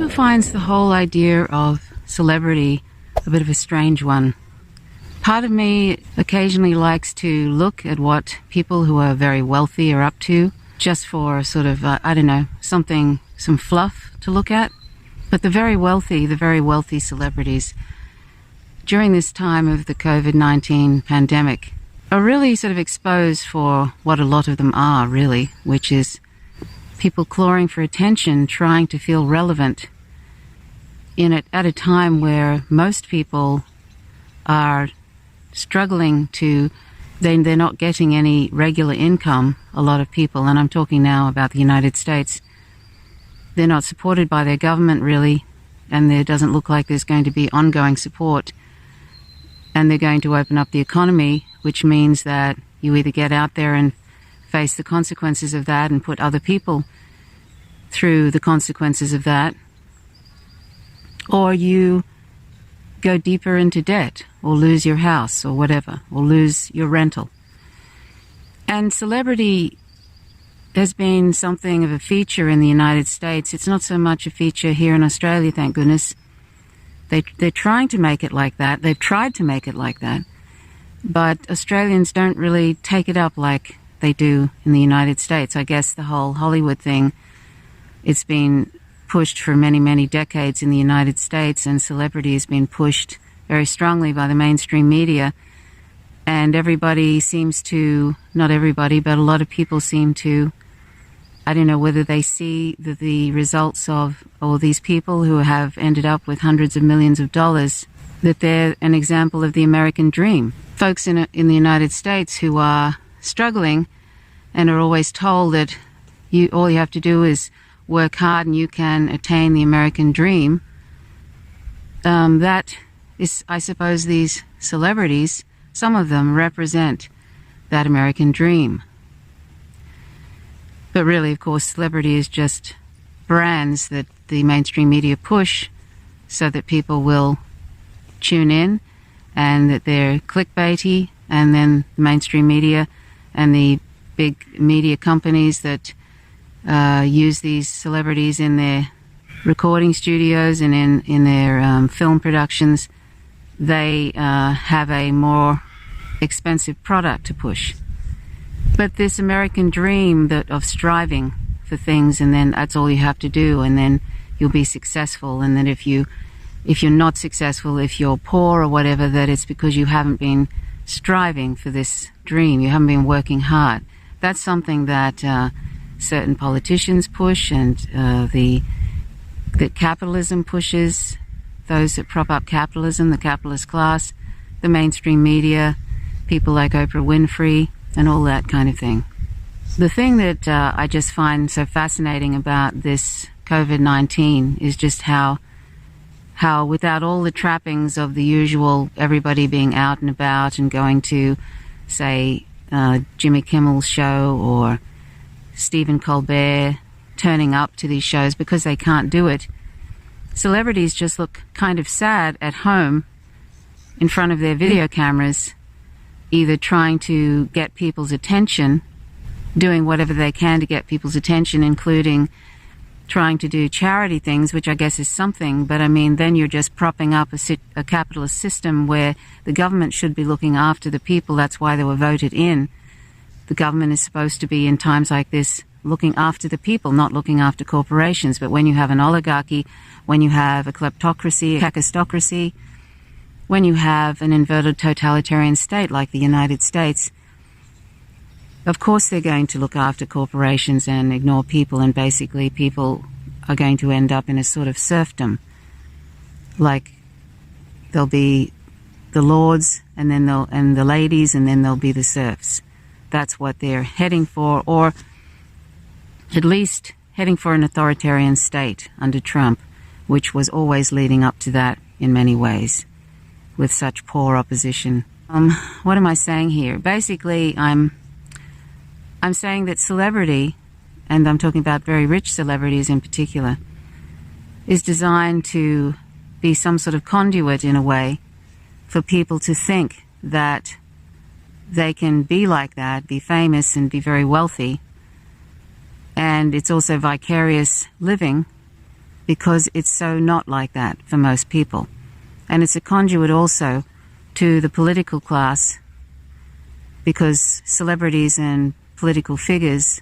who finds the whole idea of celebrity a bit of a strange one. Part of me occasionally likes to look at what people who are very wealthy are up to, just for sort of, some fluff to look at. But the very wealthy celebrities, during this time of the COVID-19 pandemic, are really sort of exposed for what a lot of them are, really, which is people clawing for attention, trying to feel relevant at a time where most people are struggling to, they're not getting any regular income, a lot of people, and I'm talking now about the United States. They're not supported by their government, really, and there doesn't look like there's going to be ongoing support. And they're going to open up the economy, which means that you either get out there and face the consequences of that and put other people through the consequences of that, or you go deeper into debt, or lose your house, or whatever, or lose your rental. And celebrity has been something of a feature in the United States. It's not so much a feature here in Australia, thank goodness. They're trying to make it like that. They've tried to make it like that. But Australians don't really take it up like they do in the United States. I guess the whole Hollywood thing, it's been pushed for many, many decades in the United States, and celebrity has been pushed very strongly by the mainstream media. And everybody seems to, not everybody, but a lot of people seem to, I don't know whether they see the results of all these people who have ended up with hundreds of millions of dollars, that they're an example of the American dream. Folks in the United States who are struggling and are always told that all you have to do is work hard and you can attain the American dream. That is, I suppose, these celebrities, some of them represent that American dream. But really, of course, celebrity is just brands that the mainstream media push so that people will tune in, and that they're clickbaity, and then the mainstream media and the big media companies that use these celebrities in their recording studios and in their film productions, they have a more expensive product to push. But this American dream of striving for things, and then that's all you have to do, and then you'll be successful, and then if you're not successful, if you're poor or whatever, that it's because you haven't been striving for this dream, you haven't been working hard. That's something that certain politicians push, and that capitalism pushes, those that prop up capitalism, the capitalist class, the mainstream media, people like Oprah Winfrey, and all that kind of thing. The thing that I just find so fascinating about this COVID-19 is just how without all the trappings of the usual everybody being out and about and going to, say, Jimmy Kimmel's show or Stephen Colbert, turning up to these shows because they can't do it, celebrities just look kind of sad at home in front of their video cameras, either trying to get people's attention, doing whatever they can to get people's attention, including trying to do charity things, which I guess is something, but I mean, then you're just propping up a capitalist system where the government should be looking after the people. That's why they were voted in. The government is supposed to be, in times like this, looking after the people, not looking after corporations. But when you have an oligarchy, when you have a kleptocracy, a kakistocracy, when you have an inverted totalitarian state like the United States, of course they're going to look after corporations and ignore people, and basically people are going to end up in a sort of serfdom. Like, there'll be the lords, and then and the ladies, and then there'll be the serfs. That's what they're heading for, or at least heading for an authoritarian state under Trump, which was always leading up to that in many ways, with such poor opposition. What am I saying here? Basically, I'm saying that celebrity, and I'm talking about very rich celebrities in particular, is designed to be some sort of conduit, in a way, for people to think that they can be like that, be famous and be very wealthy. And it's also vicarious living, because it's so not like that for most people. And it's a conduit also to the political class, because celebrities and political figures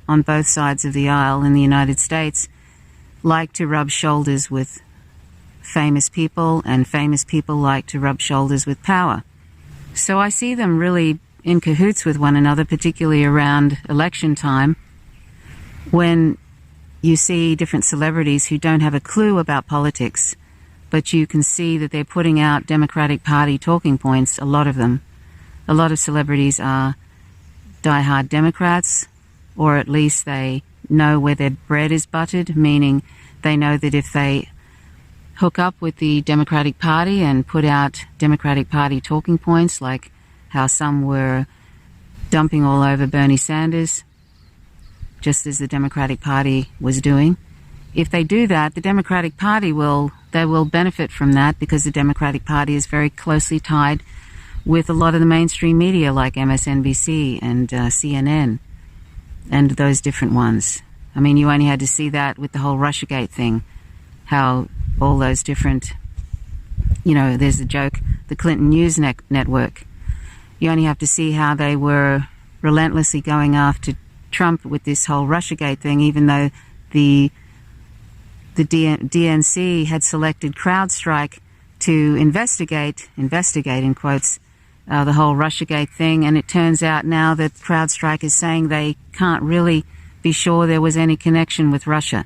on both sides of the aisle in the United States like to rub shoulders with famous people, and famous people like to rub shoulders with power. So I see them really in cahoots with one another, particularly around election time, when you see different celebrities who don't have a clue about politics, but you can see that they're putting out Democratic Party talking points, a lot of them. A lot of celebrities are diehard Democrats, or at least they know where their bread is buttered, meaning they know that if they hook up with the Democratic Party and put out Democratic Party talking points, like how some were dumping all over Bernie Sanders, just as the Democratic Party was doing. If they do that, the Democratic Party will benefit from that, because the Democratic Party is very closely tied with a lot of the mainstream media like MSNBC and CNN and those different ones. I mean, you only had to see that with the whole Russiagate thing, how all those different, there's the joke, the Clinton News Network. You only have to see how they were relentlessly going after Trump with this whole Russiagate thing, even though the DNC had selected CrowdStrike to investigate in quotes, the whole Russiagate thing, and it turns out now that CrowdStrike is saying they can't really be sure there was any connection with Russia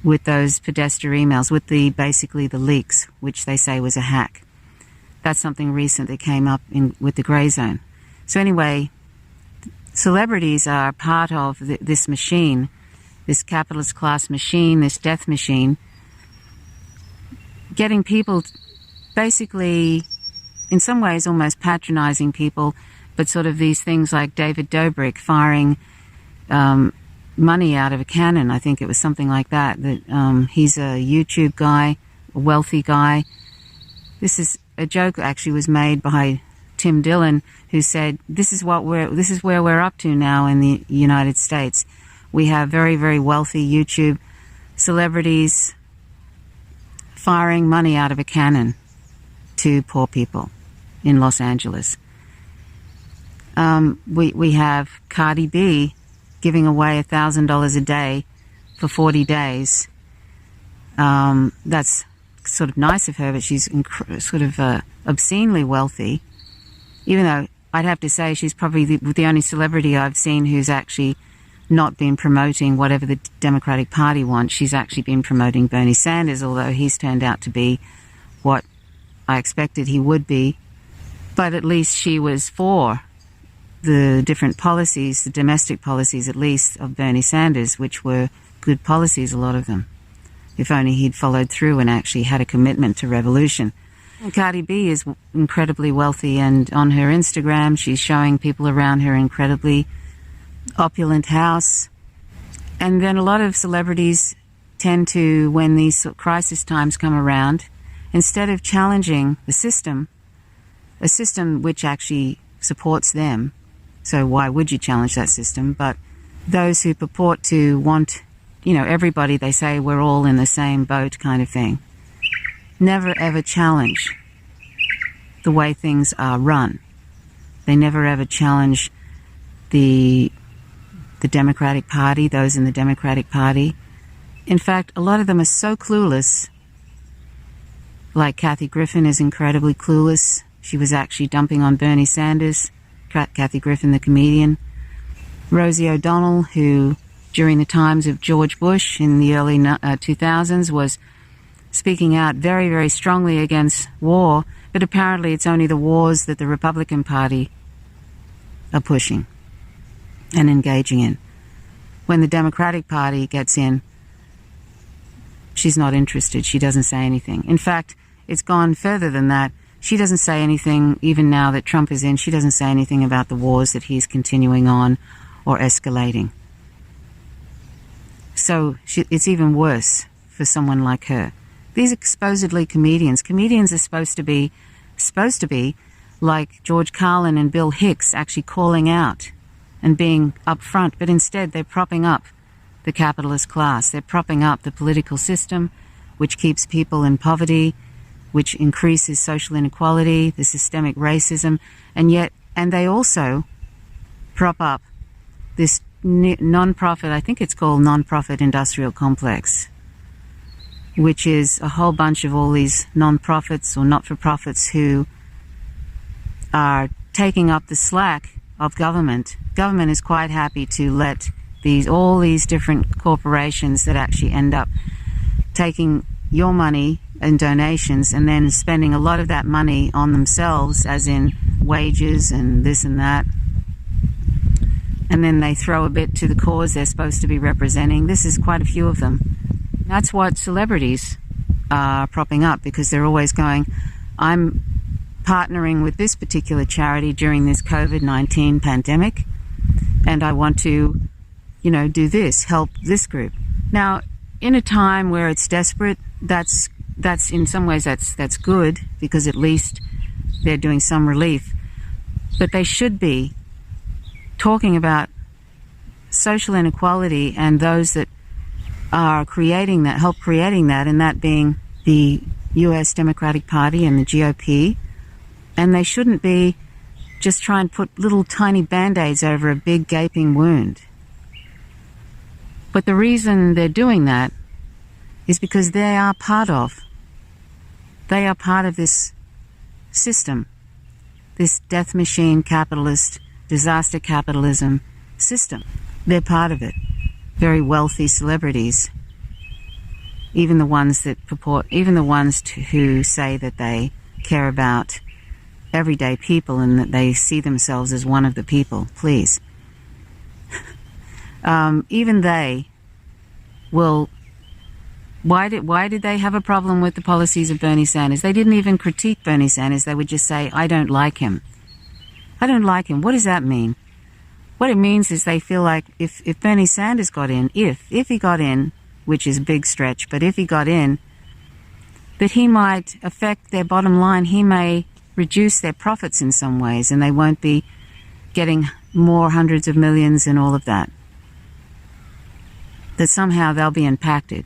with those Podesta emails, with basically the leaks, which they say was a hack. That's something recent that came up with the Grey Zone. So anyway, celebrities are part of this machine, this capitalist class machine, this death machine, getting people basically, in some ways, almost patronizing people, but sort of these things like David Dobrik firing money out of a cannon. I think it was something like that. He's a YouTube guy, a wealthy guy. This is a joke actually was made by Tim Dillon, who said, this is where we're up to now in the United States. We have very, very wealthy YouTube celebrities firing money out of a cannon to poor people in Los Angeles. We have Cardi B giving away $1,000 a day for 40 days. That's sort of nice of her, but she's sort of obscenely wealthy, even though I'd have to say she's probably the only celebrity I've seen who's actually not been promoting whatever the Democratic Party wants. She's actually been promoting Bernie Sanders, although he's turned out to be what I expected he would be. But at least she was for the different policies, the domestic policies at least, of Bernie Sanders, which were good policies, a lot of them. If only he'd followed through and actually had a commitment to revolution. And Cardi B is incredibly wealthy, and on her Instagram she's showing people around her incredibly opulent house. And then a lot of celebrities tend to, when these crisis times come around, instead of challenging the system, a system which actually supports them, so why would you challenge that system? But those who purport to want, everybody, they say we're all in the same boat kind of thing, never ever challenge the way things are run. They never ever challenge the Democratic Party, those in the Democratic Party. In fact, a lot of them are so clueless. Like Kathy Griffin is incredibly clueless. She was actually dumping on Bernie Sanders. Kathy Griffin, the comedian. Rosie O'Donnell, who during the times of George Bush in the early 2000s was speaking out very, very strongly against war, but apparently it's only the wars that the Republican Party are pushing and engaging in. When the Democratic Party gets in, she's not interested. She doesn't say anything. In fact, it's gone further than that. She doesn't say anything, even now that Trump is in, she doesn't say anything about the wars that he's continuing on or escalating. So it's even worse for someone like her. These are supposedly comedians. Comedians are supposed to be like George Carlin and Bill Hicks, actually calling out and being upfront, but instead they're propping up the capitalist class. They're propping up the political system, which keeps people in poverty, which increases social inequality, the systemic racism, and they also prop up this non-profit, I think it's called non-profit industrial complex, which is a whole bunch of all these non-profits or not-for-profits who are taking up the slack of government. Government is quite happy to let all these different corporations that actually end up taking your money and donations and then spending a lot of that money on themselves, as in wages and this and that. And then they throw a bit to the cause they're supposed to be representing. This is quite a few of them. That's what celebrities are propping up, because they're always going, I'm partnering with this particular charity during this COVID-19 pandemic, and I want to, do this, help this group. Now, in a time where it's desperate, that's in some ways that's good, because at least they're doing some relief. But they should be talking about social inequality and those that are creating that, help creating that, and that being the US Democratic Party and the GOP. And they shouldn't be just trying to put little tiny band-aids over a big gaping wound. But the reason they're doing that is because they are part of this system, this death machine capitalist, disaster capitalism system. They're part of it. Very wealthy celebrities, even the ones who say that they care about everyday people and that they see themselves as one of the people, please. Even they will. Why did they have a problem with the policies of Bernie Sanders? They didn't even critique Bernie Sanders. They would just say, I don't like him. I don't like him. What does that mean? What it means is they feel like if Bernie Sanders got in, if he got in, which is a big stretch, but if he got in, that he might affect their bottom line. He may reduce their profits in some ways, and they won't be getting more hundreds of millions and all of that. That somehow they'll be impacted.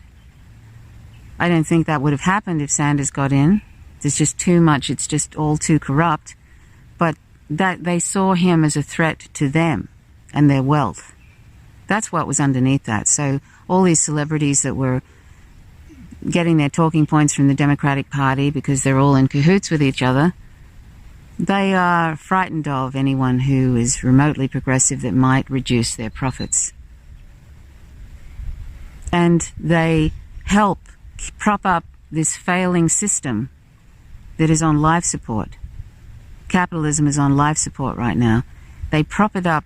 I don't think that would have happened if Sanders got in. There's just too much. It's just all too corrupt. But that they saw him as a threat to them and their wealth. That's what was underneath that. So all these celebrities that were getting their talking points from the Democratic Party because they're all in cahoots with each other, they are frightened of anyone who is remotely progressive that might reduce their profits. And they help prop up this failing system that is on life support. Capitalism is on life support right now. They prop it up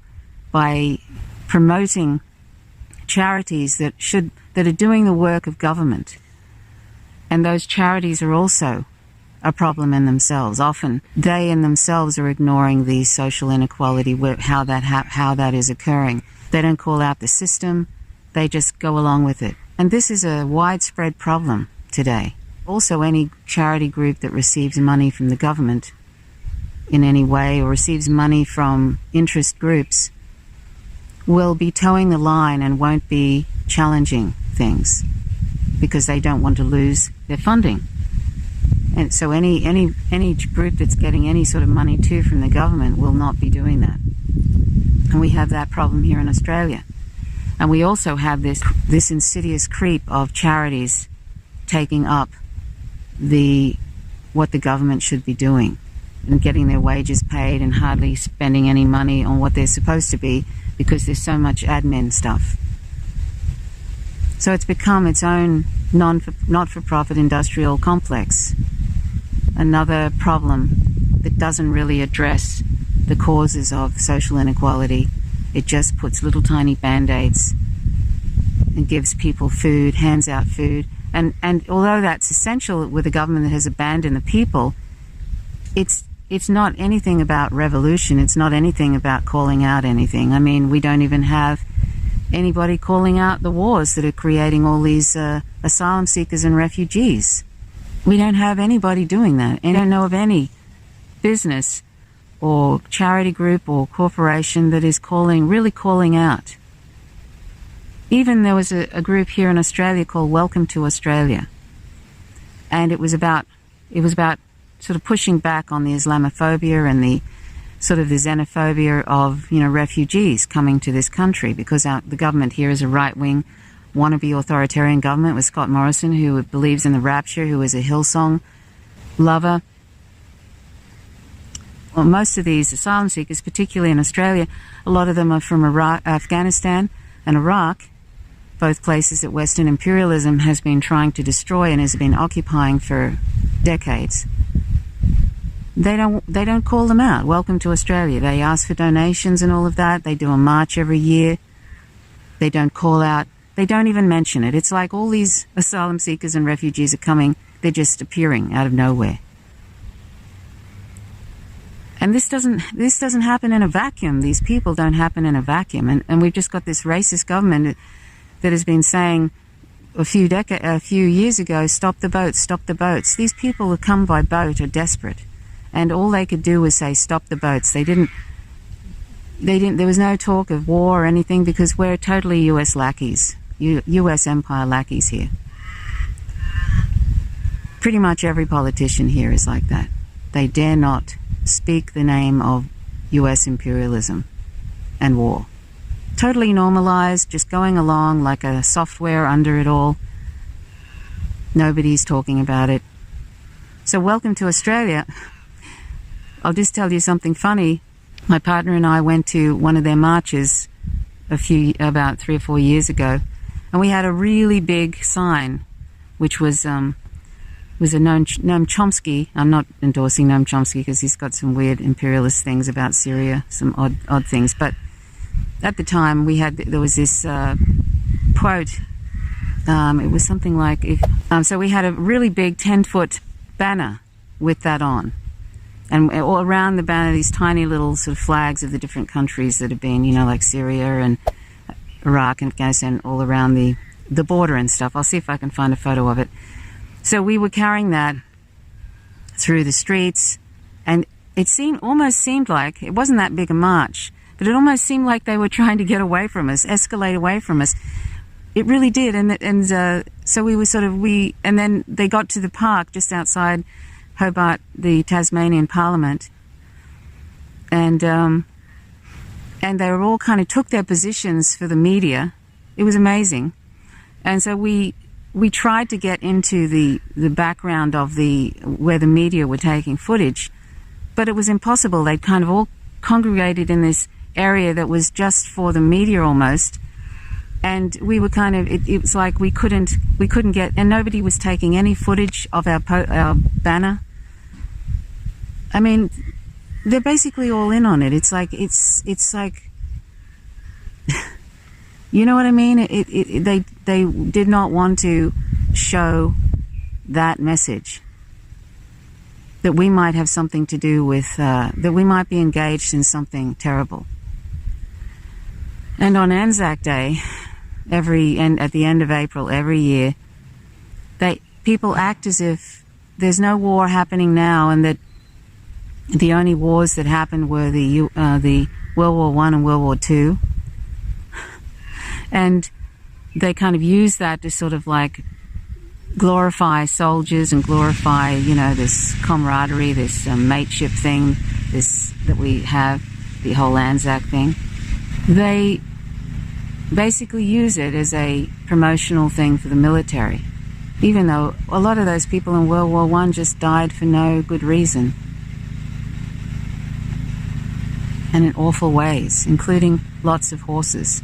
by promoting charities that are doing the work of government. And those charities are also a problem in themselves. Often they in themselves are ignoring the social inequality, how that is occurring. They don't call out the system. They just go along with it. And this is a widespread problem today. Also, any charity group that receives money from the government in any way or receives money from interest groups will be towing the line and won't be challenging things because they don't want to lose their funding. And so any group that's getting any sort of money too from the government will not be doing that. And we have that problem here in Australia. And we also have this insidious creep of charities taking up what the government should be doing and getting their wages paid and hardly spending any money on what they're supposed to be because there's so much admin stuff. So it's become its own not-for-profit industrial complex. Another problem that doesn't really address the causes of social inequality. It just puts little tiny band-aids and gives people food, hands out food. And although that's essential with a government that has abandoned the people, it's not anything about revolution. It's not anything about calling out anything. I mean, we don't even have anybody calling out the wars that are creating all these asylum seekers and refugees. We don't have anybody doing that. I don't know of any business or charity group or corporation that is really calling out Even there was a group here in Australia called Welcome to Australia, and it was about sort of pushing back on the Islamophobia and the sort of the xenophobia of, you know, refugees coming to this country, because the government here is a right-wing, wannabe authoritarian government with Scott Morrison, who believes in the rapture, who is a Hillsong lover. Well, most of these asylum seekers, particularly in Australia, a lot of them are from Afghanistan and Iraq, both places that Western imperialism has been trying to destroy and has been occupying for decades. They don't call them out. Welcome to Australia. They ask for donations and all of that. They do a march every year. They don't call out. They don't even mention it. It's like all these asylum seekers and refugees are coming. They're just appearing out of nowhere. And this doesn't happen in a vacuum. These people don't happen in a vacuum. And we've just got this racist government that has been saying a few years ago, stop the boats, stop the boats. These people who come by boat are desperate. And all they could do was say, stop the boats. There was no talk of war or anything, because we're totally US lackeys, US empire lackeys here. Pretty much every politician here is like that. They dare not speak the name of US imperialism and war. Totally normalized, just going along like a software under it all. Nobody's talking about it. So welcome to Australia. I'll just tell you something funny. My partner and I went to one of their marches about 3 or 4 years ago, and we had a really big sign, which was a Noam Chomsky. I'm not endorsing Noam Chomsky because he's got some weird imperialist things about Syria, some odd things. But at the time, there was this quote. It was something like, so we had a really big 10-foot banner with that on. And all around the banner, these tiny little sort of flags of the different countries that have been, you know, like Syria and Iraq and Afghanistan, all around the border and stuff. I'll see if I can find a photo of it. So we were carrying that through the streets, and it almost seemed like, it wasn't that big a march, but it almost seemed like they were trying to get away from us, escalate away from us. It really did, and so we were and then they got to the park just outside Hobart, the Tasmanian Parliament, and they were all kind of took their positions for the media. It was amazing, and so we tried to get into the background of where the media were taking footage, but it was impossible. They'd kind of all congregated in this area that was just for the media almost, and we were kind of it was like we couldn't get, and nobody was taking any footage of our banner. I mean, they're basically all in on it. It's like you know what I mean? They did not want to show that message, that we might have something to do with, that we might be engaged in something terrible. And on Anzac Day, at the end of April every year, people act as if there's no war happening now, and that the only wars that happened were the World War I and World War II. And they kind of use that to sort of like glorify soldiers and glorify, you know, this camaraderie, this mateship thing, that we have, the whole Anzac thing. They basically use it as a promotional thing for the military, even though a lot of those people in World War I just died for no good reason, and in awful ways, including lots of horses.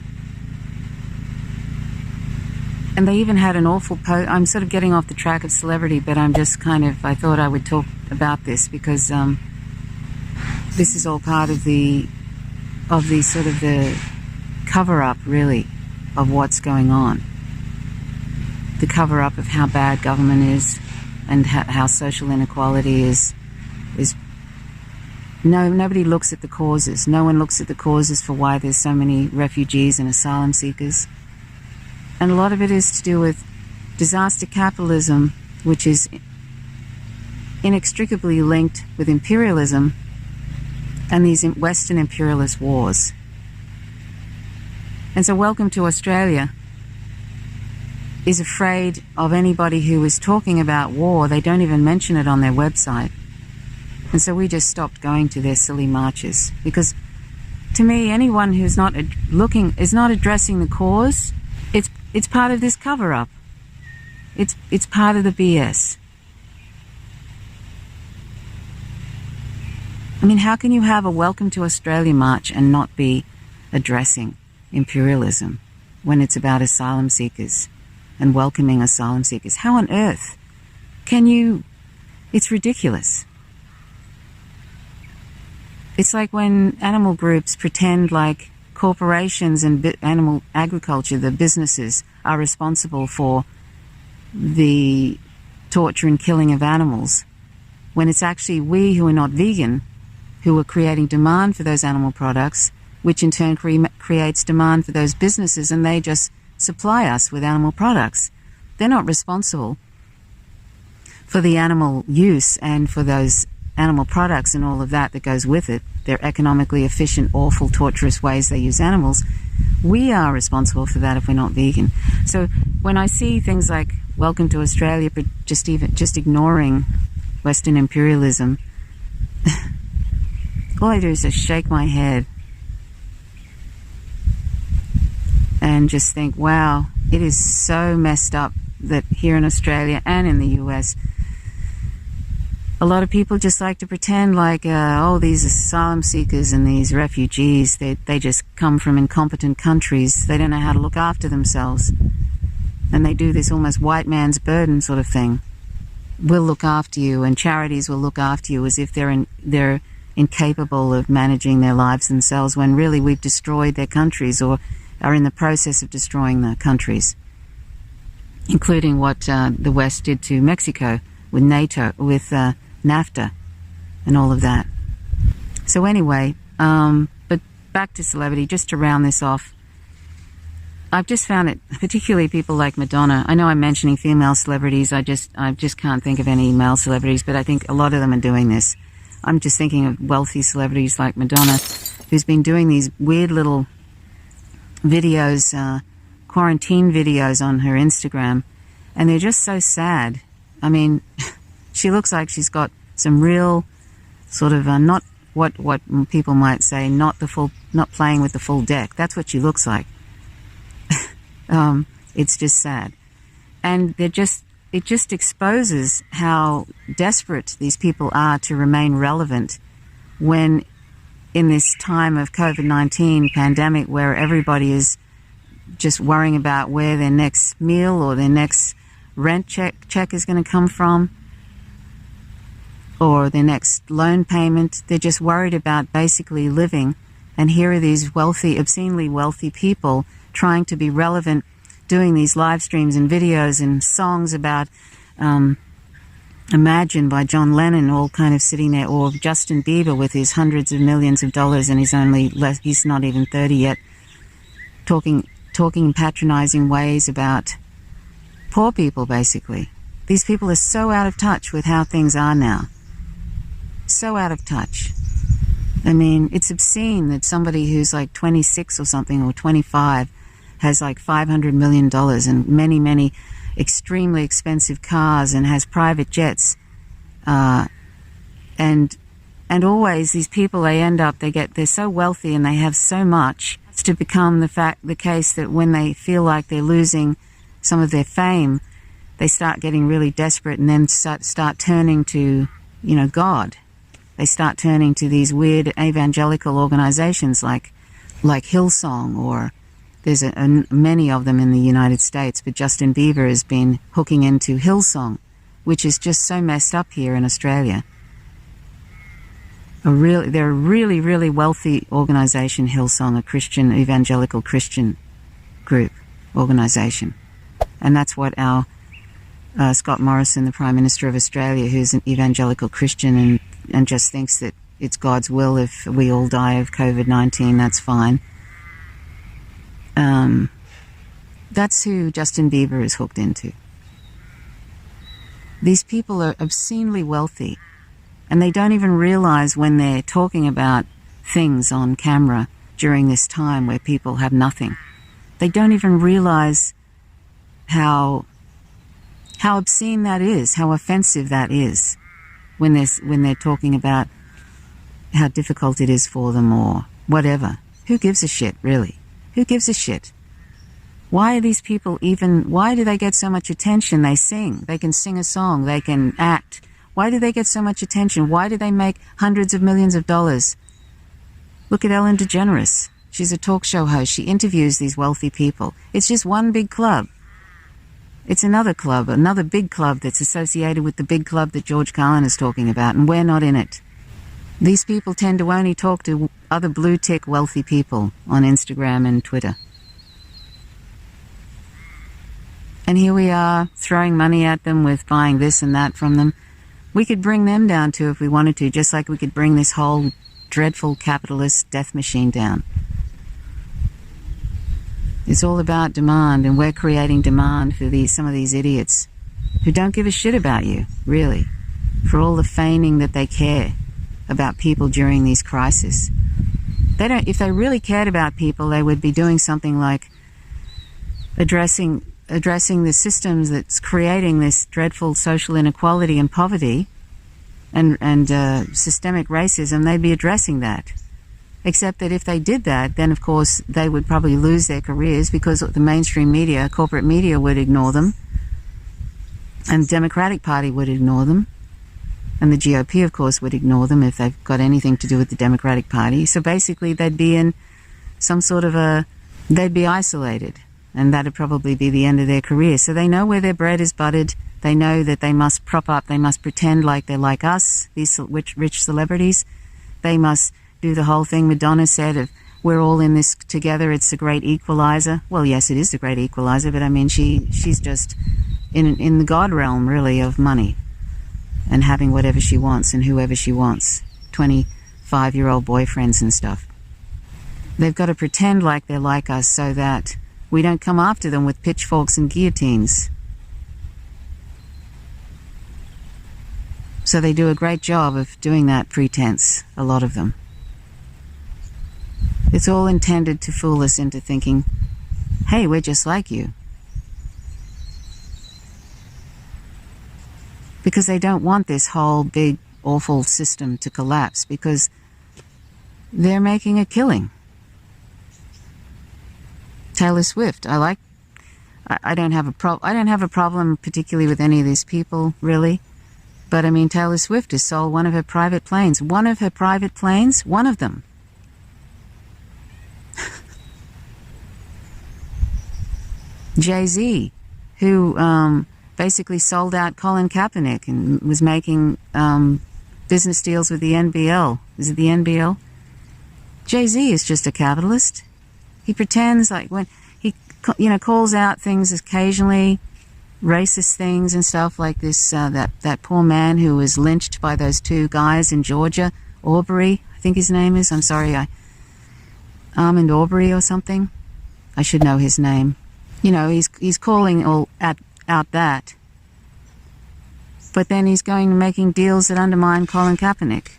And they even had an awful I'm sort of getting off the track of celebrity, but I thought I would talk about this because this is all part of the sort of the cover-up, really, of what's going on. The cover-up of how bad government is and how social inequality is. Nobody looks at the causes. No one looks at the causes for why there's so many refugees and asylum seekers. And a lot of it is to do with disaster capitalism, which is inextricably linked with imperialism and these Western imperialist wars. And so welcome to Australia. is afraid of anybody who is talking about war. They don't even mention it on their website. And so we just stopped going to their silly marches, because to me, anyone who's not is not addressing the cause, it's part of this cover-up. It's part of the BS. I mean, how can you have a Welcome to Australia march and not be addressing imperialism when it's about asylum seekers and welcoming asylum seekers? How on earth can you? It's ridiculous. It's like when animal groups pretend like corporations and animal agriculture, the businesses, are responsible for the torture and killing of animals, when it's actually we who are not vegan who are creating demand for those animal products, which in turn creates demand for those businesses, and they just supply us with animal products. They're not responsible for the animal use and for those animal products and all of that goes with it. Their economically efficient, awful, torturous ways they use animals. We are responsible for that if we're not vegan. So when I see things like Welcome to Australia, but just ignoring Western imperialism, all I do is just shake my head and just think, wow, it is so messed up that here in Australia and in the US, a lot of people just like to pretend like, these asylum seekers and these refugees, they just come from incompetent countries. They don't know how to look after themselves. And they do this almost white man's burden sort of thing. We'll look after you, and charities will look after you, as if they're incapable of managing their lives themselves, when really we've destroyed their countries or are in the process of destroying the countries, including what the West did to Mexico with NATO, with NAFTA and all of that. So anyway, but back to celebrity, just to round this off, I've just found it, particularly people like Madonna. I know I'm mentioning female celebrities. I just can't think of any male celebrities, but I think a lot of them are doing this. I'm just thinking of wealthy celebrities like Madonna, who's been doing these weird little videos, quarantine videos on her Instagram, and they're just so sad. I mean, she looks like she's got some real sort of not what people might say, not playing with the full deck. That's what she looks like. It's just sad, and it just exposes how desperate these people are to remain relevant when, in this time of COVID-19 pandemic, where everybody is just worrying about where their next meal or their next rent check is going to come from, or their next loan payment. They're just worried about basically living. And here are these wealthy, obscenely wealthy people trying to be relevant, doing these live streams and videos and songs about Imagine by John Lennon, all kind of sitting there, or Justin Bieber with his hundreds of millions of dollars, and he's not even 30 yet, talking in patronizing ways about poor people, basically. These people are so out of touch with how things are now. So out of touch. I mean, it's obscene that somebody who's like 26 or something, or 25, has like $500 million and many, many extremely expensive cars and has private jets. And always these people, they're so wealthy and they have so much. It's to become the case that when they feel like they're losing some of their fame, they start getting really desperate and then start turning to, God. They start turning to these weird evangelical organizations like Hillsong, or there's many of them in the United States, but Justin Bieber has been hooking into Hillsong, which is just so messed up here in Australia. They're a really, really wealthy organization, Hillsong, a Christian, evangelical Christian group, organization. And that's what our Scott Morrison, the Prime Minister of Australia, who's an evangelical Christian and just thinks that it's God's will if we all die of COVID-19, that's fine. That's who Justin Bieber is hooked into. These people are obscenely wealthy, and they don't even realize when they're talking about things on camera during this time where people have nothing. They don't even realize how obscene that is, how offensive that is, when they're talking about how difficult it is for them or whatever. Who gives a shit, really? Who gives a shit? Why are these people why do they get so much attention? They sing. They can sing a song. They can act. Why do they get so much attention? Why do they make hundreds of millions of dollars? Look at Ellen DeGeneres. She's a talk show host. She interviews these wealthy people. It's just one big club. It's another club, another big club that's associated with the big club that George Carlin is talking about, and we're not in it. These people tend to only talk to other blue-tick wealthy people on Instagram and Twitter. And here we are, throwing money at them with buying this and that from them. We could bring them down too if we wanted to, just like we could bring this whole dreadful capitalist death machine down. It's all about demand, and we're creating demand for some of these idiots who don't give a shit about you, really, for all the feigning that they care about people during these crises. If they really cared about people, they would be doing something like addressing the systems that's creating this dreadful social inequality and poverty and systemic racism. They'd be addressing that. Except that if they did that, then of course they would probably lose their careers, because the mainstream media, corporate media, would ignore them, and the Democratic Party would ignore them, and the GOP, of course, would ignore them if they've got anything to do with the Democratic Party. So basically they'd be in some sort of they'd be isolated, and that'd probably be the end of their career. So they know where their bread is buttered. They know that they must prop up, they must pretend like they're like us, these rich celebrities. They must do the whole thing Madonna said of, we're all in this together, it's a great equalizer. Well, yes, it is a great equalizer, but I mean, she's just in the God realm, really, of money and having whatever she wants and whoever she wants, 25-year-old boyfriends and stuff. They've got to pretend like they're like us so that we don't come after them with pitchforks and guillotines. So they do a great job of doing that pretense, a lot of them. It's all intended to fool us into thinking, hey, we're just like you. Because they don't want this whole big, awful system to collapse, because they're making a killing. Taylor Swift, I don't have a problem particularly with any of these people, really. But I mean, Taylor Swift has sold one of her private planes. One of them. Jay-Z, who basically sold out Colin Kaepernick and was making business deals with the NBL. Is it the NBL? Jay-Z is just a capitalist. He pretends like when he, calls out things occasionally, racist things and stuff like this. That poor man who was lynched by those two guys in Georgia, Aubrey, I think his name is. I'm sorry, Armand Aubrey or something. I should know his name. He's calling out that, but then he's going and making deals that undermine Colin Kaepernick.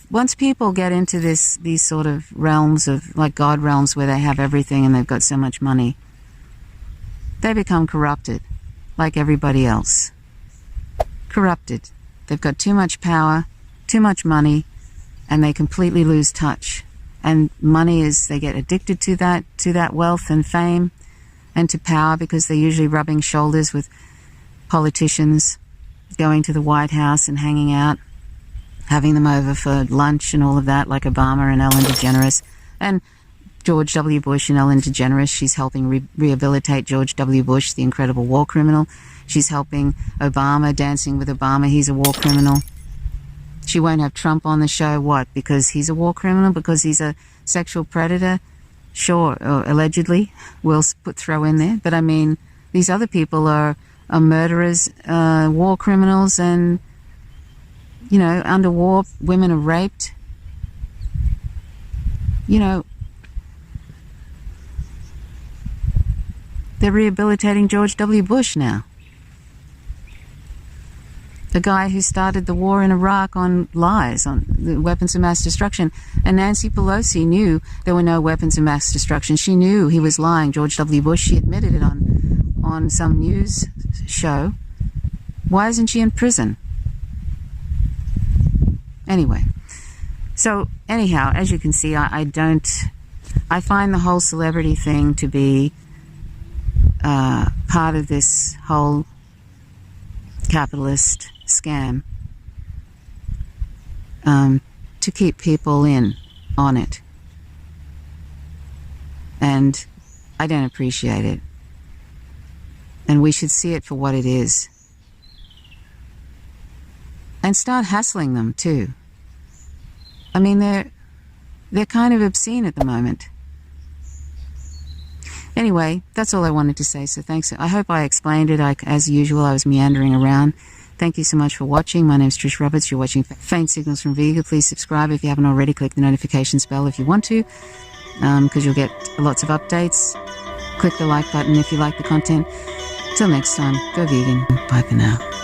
Once people get into these sort of realms of, like, God realms, where they have everything and they've got so much money, they become corrupted, like everybody else. Corrupted. They've got too much power, too much money, and they completely lose touch. And money they get addicted to that wealth and fame and to power, because they're usually rubbing shoulders with politicians, going to the White House and hanging out, having them over for lunch and all of that, like Obama and Ellen DeGeneres. And George W. Bush and Ellen DeGeneres, she's helping rehabilitate George W. Bush, the incredible war criminal. She's helping Obama, Dancing with Obama, he's a war criminal. She won't have Trump on the show. What? Because he's a war criminal? Because he's a sexual predator? Sure, or allegedly. We'll throw in there. But I mean, these other people are murderers, war criminals, and, under war, women are raped. They're rehabilitating George W. Bush now. the guy who started the war in Iraq on lies, on the weapons of mass destruction. And Nancy Pelosi knew there were no weapons of mass destruction. She knew he was lying. George W. Bush, she admitted it on some news show. Why isn't she in prison? Anyway, so anyhow, as you can see, I find the whole celebrity thing to be part of this whole capitalist scam to keep people in on it. And I don't appreciate it. And we should see it for what it is. And start hassling them too. I mean, they're kind of obscene at the moment. Anyway, that's all I wanted to say, so thanks. I hope I explained it. As usual, I was meandering around. Thank you so much for watching. My name's Trish Roberts. You're watching Faint Signals from Vega. Please subscribe if you haven't already. Click the notifications bell if you want to, because you'll get lots of updates. Click the like button if you like the content. Till next time, go vegan. Bye for now.